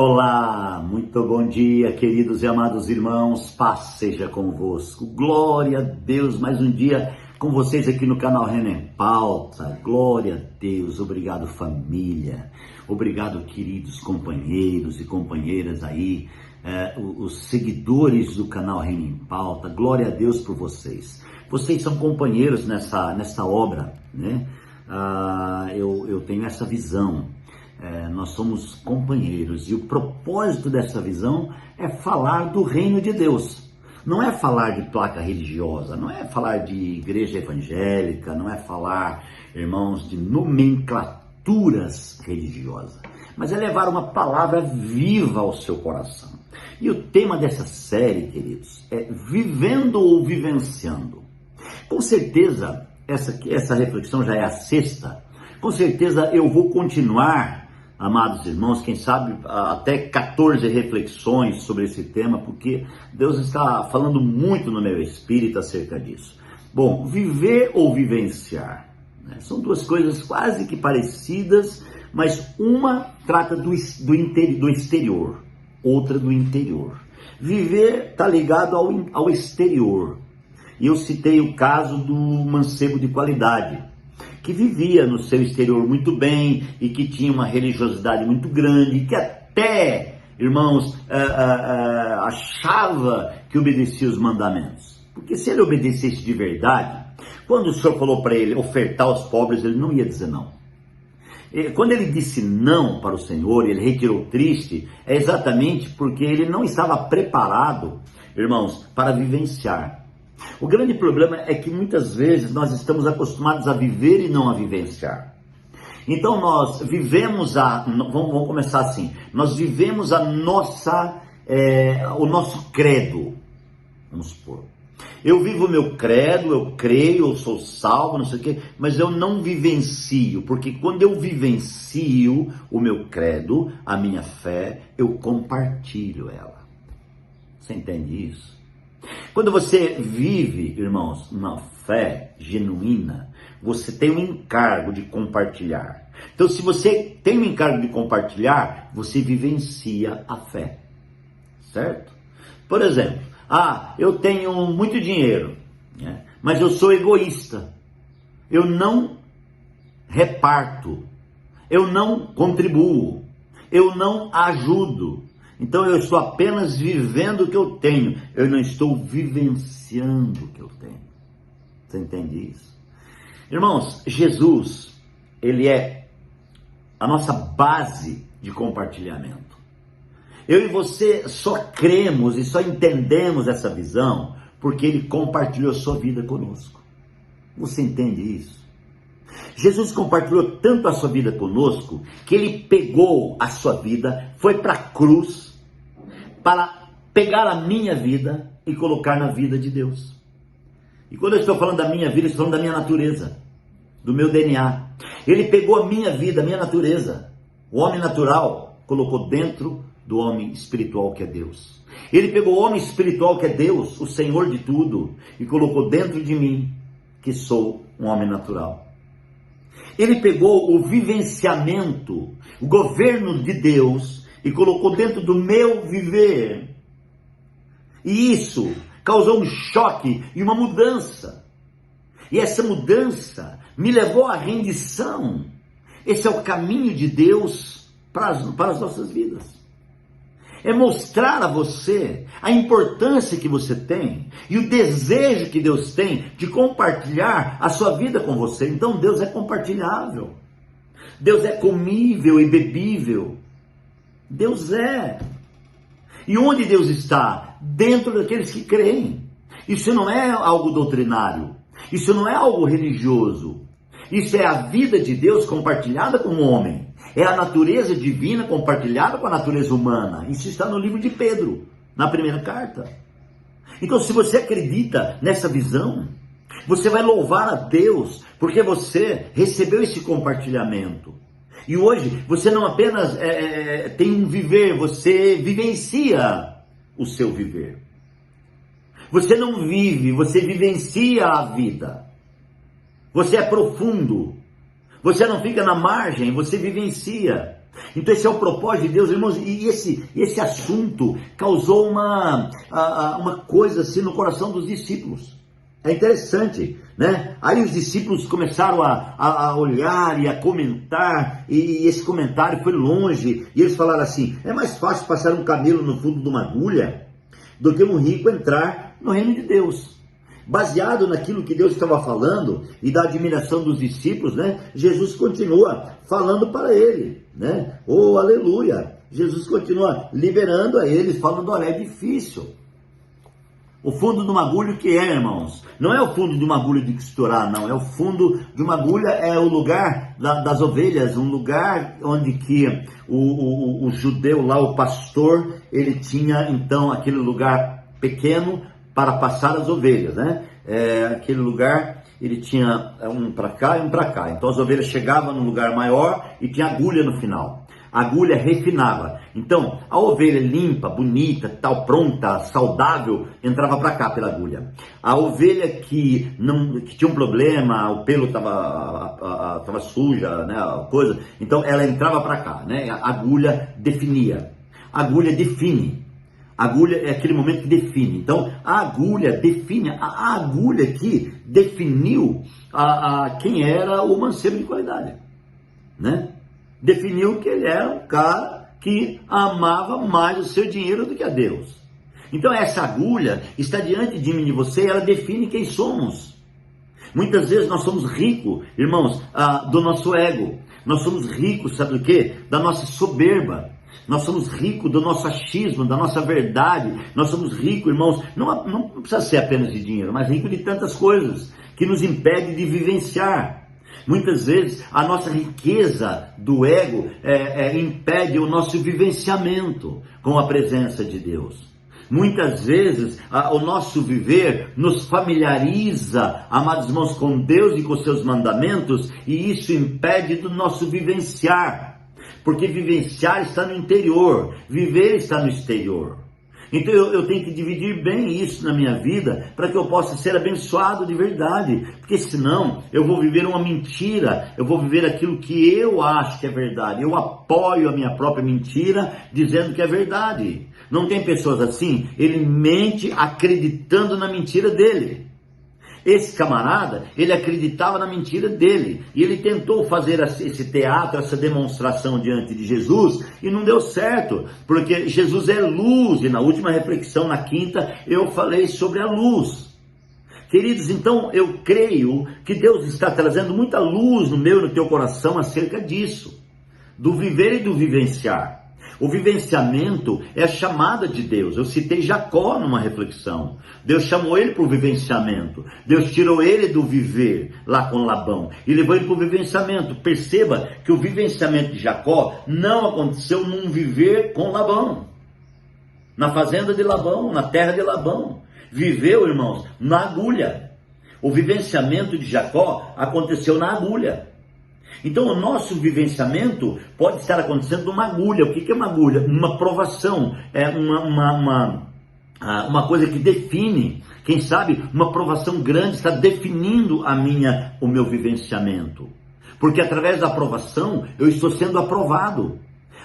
Olá, muito bom dia, queridos e amados irmãos, paz seja convosco, glória a Deus, mais um dia com vocês aqui no canal Renan em Pauta, glória a Deus, obrigado família, obrigado queridos companheiros e companheiras aí, os seguidores do canal Renan em Pauta, glória a Deus por vocês, vocês são companheiros nessa obra, né? Eu tenho essa visão. Nós somos companheiros e o propósito dessa visão é falar do reino de Deus. Não é falar de placa religiosa, não é falar de igreja evangélica, não é falar, irmãos, de nomenclaturas religiosas, mas é levar uma palavra viva ao seu coração. E o tema dessa série, queridos, é vivendo ou vivenciando. Com certeza, essa reflexão já é a sexta. Com certeza eu vou continuar, amados irmãos, quem sabe até 14 reflexões sobre esse tema, porque Deus está falando muito no meu espírito acerca disso. Bom, viver ou vivenciar, né? São duas coisas quase que parecidas, mas uma trata do exterior, outra do interior. Viver está ligado ao exterior. E eu citei o caso do mancebo de qualidade, que vivia no seu exterior muito bem e que tinha uma religiosidade muito grande, que até, irmãos, achava que obedecia os mandamentos. Porque se ele obedecesse de verdade, quando o Senhor falou para ele ofertar aos pobres, ele não ia dizer não. Quando ele disse não para o Senhor, ele retirou triste, é exatamente porque ele não estava preparado, irmãos, para vivenciar. O grande problema é que muitas vezes nós estamos acostumados a viver e não a vivenciar. Então nós vivemos vamos começar assim, nós vivemos o nosso credo, vamos supor. Eu vivo o meu credo, eu creio, eu sou salvo, não sei o quê, mas eu não vivencio, porque quando eu vivencio o meu credo, a minha fé, eu compartilho ela. Você entende isso? Quando você vive, irmãos, uma fé genuína, você tem um encargo de compartilhar. Então, se você tem um encargo de compartilhar, você vivencia a fé, certo? Por exemplo, eu tenho muito dinheiro, né? Mas eu sou egoísta. Eu não reparto, eu não contribuo, eu não ajudo. Então eu estou apenas vivendo o que eu tenho, eu não estou vivenciando o que eu tenho. Você entende isso? Irmãos, Jesus, ele é a nossa base de compartilhamento. Eu e você só cremos e só entendemos essa visão porque ele compartilhou sua vida conosco. Você entende isso? Jesus compartilhou tanto a sua vida conosco que ele pegou a sua vida, foi para a cruz para pegar a minha vida e colocar na vida de Deus. E quando eu estou falando da minha vida, eu estou falando da minha natureza, do meu DNA. Ele pegou a minha vida, a minha natureza, o homem natural, colocou dentro do homem espiritual que é Deus. Ele pegou o homem espiritual que é Deus, o Senhor de tudo, e colocou dentro de mim, que sou um homem natural. Ele pegou o vivenciamento, o governo de Deus, e colocou dentro do meu viver. E isso causou um choque e uma mudança. E essa mudança me levou à rendição. Esse é o caminho de Deus para as nossas vidas. É mostrar a você a importância que você tem e o desejo que Deus tem de compartilhar a sua vida com você. Então Deus é compartilhável. Deus é comível e bebível. Deus é. E onde Deus está? Dentro daqueles que creem. Isso não é algo doutrinário. Isso não é algo religioso. Isso é a vida de Deus compartilhada com o homem. É a natureza divina compartilhada com a natureza humana. Isso está no livro de Pedro, na primeira carta. Então, se você acredita nessa visão, você vai louvar a Deus, porque você recebeu esse compartilhamento. E hoje, você não apenas tem um viver, você vivencia o seu viver. Você não vive, você vivencia a vida. Você é profundo. Você não fica na margem, você vivencia. Então esse é o propósito de Deus, irmãos, e esse assunto causou uma coisa assim no coração dos discípulos. É interessante, né? Aí os discípulos começaram a olhar e a comentar, e esse comentário foi longe, e eles falaram assim: é mais fácil passar um camelo no fundo de uma agulha do que um rico entrar no reino de Deus. Baseado naquilo que Deus estava falando e da admiração dos discípulos, né? Jesus continua falando para ele, né? Oh, aleluia! Jesus continua liberando a eles, falando: olha, é difícil. O fundo de uma agulha, o que é, irmãos? Não é o fundo de uma agulha de costurar, não. É o fundo de uma agulha, é o lugar das ovelhas, um lugar onde que o judeu lá, o pastor, ele tinha então aquele lugar pequeno para passar as ovelhas, né? Aquele lugar, ele tinha um para cá e um para cá. Então as ovelhas chegavam num lugar maior e tinha agulha no final. A agulha refinava. Então, a ovelha limpa, bonita, tal, pronta, saudável, entrava para cá pela agulha. A ovelha que tinha um problema, o pelo estava suja, né, coisa, então ela entrava para cá, né? A agulha definia. A agulha define. A agulha é aquele momento que define. Então, a agulha define, a agulha que definiu quem era o mancebo de qualidade, né? Definiu que ele era um cara que amava mais o seu dinheiro do que a Deus. Então essa agulha está diante de mim e de você, e ela define quem somos. Muitas vezes nós somos ricos, irmãos, do nosso ego. Nós somos ricos, sabe do quê? Da nossa soberba. Nós somos ricos do nosso achismo, da nossa verdade. Nós somos ricos, irmãos, não precisa ser apenas de dinheiro, mas rico de tantas coisas que nos impedem de vivenciar. Muitas vezes a nossa riqueza do ego impede o nosso vivenciamento com a presença de Deus. Muitas vezes o nosso viver nos familiariza, amados irmãos, com Deus e com seus mandamentos, e isso impede do nosso vivenciar. Porque vivenciar está no interior, viver está no exterior. Então eu tenho que dividir bem isso na minha vida para que eu possa ser abençoado de verdade. Porque senão eu vou viver uma mentira, eu vou viver aquilo que eu acho que é verdade. Eu apoio a minha própria mentira dizendo que é verdade. Não tem pessoas assim? Ele mente acreditando na mentira dele. Esse camarada, ele acreditava na mentira dele, e ele tentou fazer esse teatro, essa demonstração diante de Jesus, e não deu certo, porque Jesus é luz, e na última reflexão, na quinta, eu falei sobre a luz. Queridos, então eu creio que Deus está trazendo muita luz no meu e no teu coração acerca disso, do viver e do vivenciar. O vivenciamento é a chamada de Deus. Eu citei Jacó numa reflexão. Deus chamou ele para o vivenciamento. Deus tirou ele do viver lá com Labão e levou ele para o vivenciamento. Perceba que o vivenciamento de Jacó não aconteceu num viver com Labão. Na fazenda de Labão, na terra de Labão. Viveu, irmãos, na agulha. O vivenciamento de Jacó aconteceu na agulha. Então o nosso vivenciamento pode estar acontecendo numa agulha. O que é uma agulha? Uma provação, é uma coisa que define. Quem sabe uma provação grande está definindo o meu vivenciamento. Porque através da provação eu estou sendo aprovado.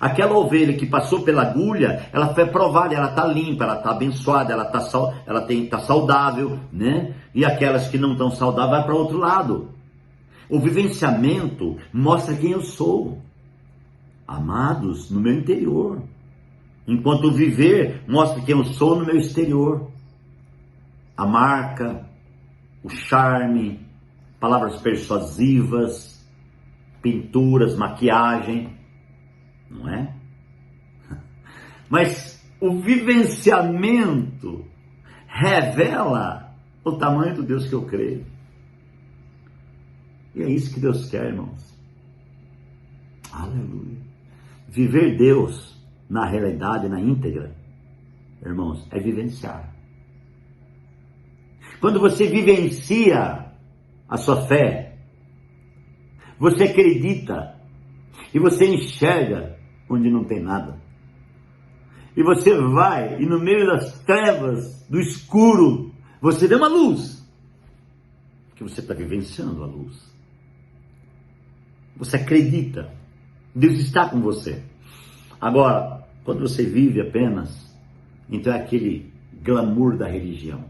Aquela ovelha que passou pela agulha, ela foi aprovada, ela está limpa, ela está abençoada, ela está saudável, né? E aquelas que não estão saudáveis vai para outro lado. O vivenciamento mostra quem eu sou, amados, no meu interior. Enquanto o viver mostra quem eu sou no meu exterior. A marca, o charme, palavras persuasivas, pinturas, maquiagem, não é? Mas o vivenciamento revela o tamanho do Deus que eu creio. E é isso que Deus quer, irmãos. Aleluia. Viver Deus na realidade, na íntegra, irmãos, é vivenciar. Quando você vivencia a sua fé, você acredita e você enxerga onde não tem nada. E você vai e no meio das trevas, do escuro, você vê uma luz. Porque você está vivenciando a luz. Você acredita. Deus está com você. Agora, quando você vive apenas, então é aquele glamour da religião,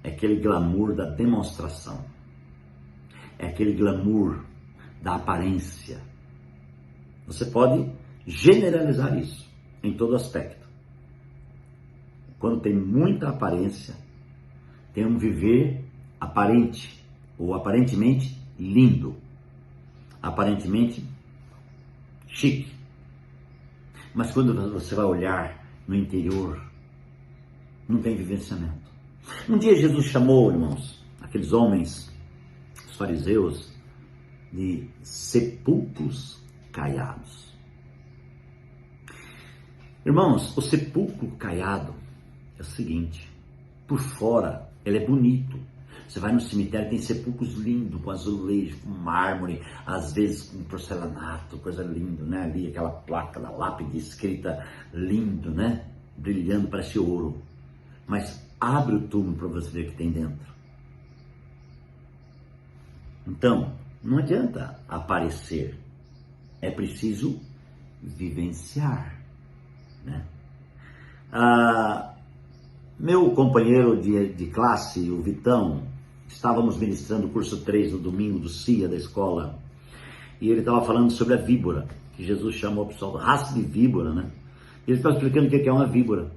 é aquele glamour da demonstração, é aquele glamour da aparência. Você pode generalizar isso em todo aspecto. Quando tem muita aparência, tem um viver aparente, ou aparentemente lindo, aparentemente chique. Mas quando você vai olhar no interior, não tem vivenciamento. Um dia Jesus chamou, irmãos, aqueles homens, os fariseus, de sepulcros caiados. Irmãos, o sepulcro caiado é o seguinte: por fora ele é bonito. Você vai no cemitério, tem sepulcros lindos, com azulejo, com mármore, às vezes com porcelanato, coisa linda, né? Ali aquela placa da lápide escrita lindo, né? Brilhando, parece ouro. Mas abre o túmulo para você ver o que tem dentro. Então, não adianta aparecer, é preciso vivenciar, né? Meu companheiro de classe, o Vitão, estávamos ministrando o curso 3 no domingo do CIA da escola, e ele estava falando sobre a víbora, que Jesus chamou o pessoal, raça de víbora, né? E ele estava explicando o que é uma víbora.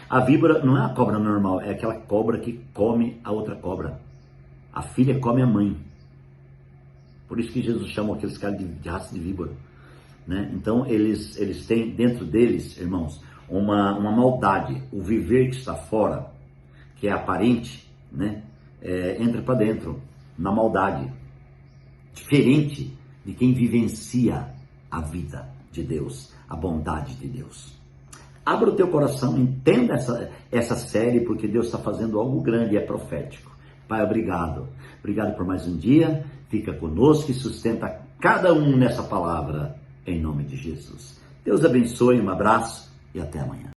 A víbora não é a cobra normal, é aquela cobra que come a outra cobra. A filha come a mãe. Por isso que Jesus chamou aqueles caras de raça de víbora, né? Então eles têm dentro deles, irmãos, uma maldade. O viver que está fora, que é aparente, né? Entra para dentro, na maldade. Diferente de quem vivencia a vida de Deus, a bondade de Deus. Abra o teu coração, entenda essa série, porque Deus está fazendo algo grande e é profético. Pai, obrigado. Obrigado por mais um dia. Fica conosco e sustenta cada um nessa palavra, em nome de Jesus. Deus abençoe, um abraço e até amanhã.